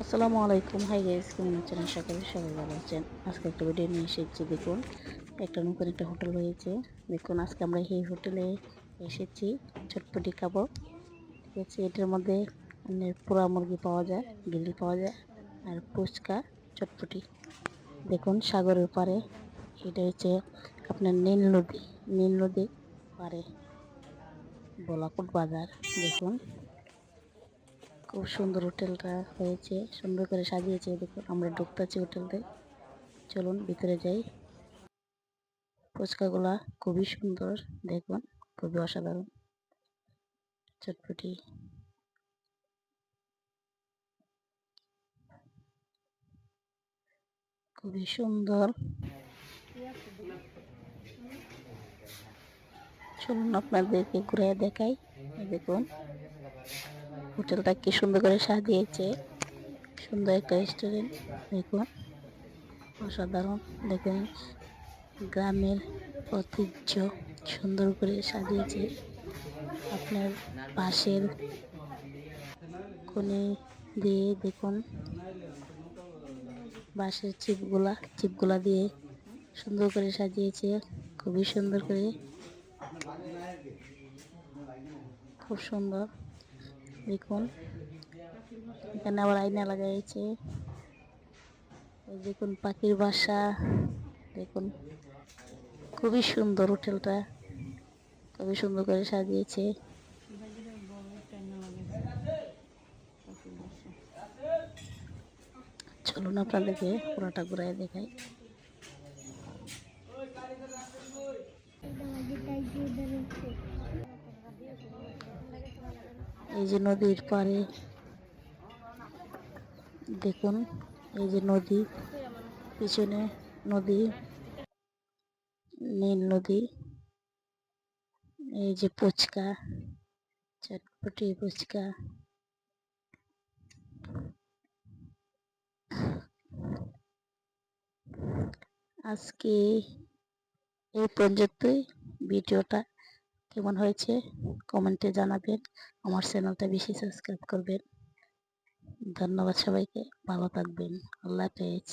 আসসালামু আলাইকুম। Hi guys, কেমন আছেন? আশা করি সবাই ভালো আছেন। আজকে একটা ভিডিও নিয়ে এসেছি। দেখুন, একটা নতুন একটা হোটেল হয়েছে। দেখুন, আজকে আমরা এই হোটেলে এসেছি চটপটি খাবো। ঠিক আছে, এটার মধ্যে পোড়া মুরগি পাওয়া যায়, গ্রিল পাওয়া যায়, আর ফুচকা, চটপটি। দেখুন, সাগরের পাড়ে। এটা হচ্ছে আপনার নীল নদী পাড়ে, বলাকুট বাজার। দেখুন, খুব সুন্দর হোটেলটা হয়েছে, সুন্দর করে সাজিয়েছে। দেখুন, আমরা ঢুকতেছি হোটেলতে। চলুন ভিতরে যাই। ফুচকাগুলা খুবই সুন্দর, দেখুন, খুবই অসাধারণ। চটপটি খুবই সুন্দর। চলুন আপনাদেরকে ঘুরে দেখাই। এই দেখুন, হোটেলটা কি সুন্দর করে সাজিয়েছে। সুন্দর একটা রেস্টুরেন্ট। দেখুন, অসাধারণ। দেখুন, গ্রামের ঐতিহ্য সুন্দর করে সাজিয়েছে। আপনার পাশের কোণে দিয়ে দেখুন, বাঁশের চিপগুলা দিয়ে সুন্দর করে সাজিয়েছে, খুবই সুন্দর করে, খুব সুন্দর। দেখুন, এখানে আবার আয়না লাগাইছে। এই দেখুন, পাখির বাসা। দেখুন, খুবই সুন্দর হোটেলটা, খুবই সুন্দর করে সাজিয়েছে। চলুন আপনাদেরকে পুরোটা ঘুরাই দেখাই। এই যে নদীর পাড়ে, দেখুন, এই যে নদী, পিছনে নদী, নীল নদী। এই যে ফুচকা, চটপটি ফুচকা। আজকে এই পর্যন্তই। ভিডিওটা কেমন হয়েছে কমেন্টে জানাবেন। আমার চ্যানেলটা বেশি সাবস্ক্রাইব করবেন। ধন্যবাদ সবাইকে, ভালো থাকবেন। আল্লাহ হাফেজ।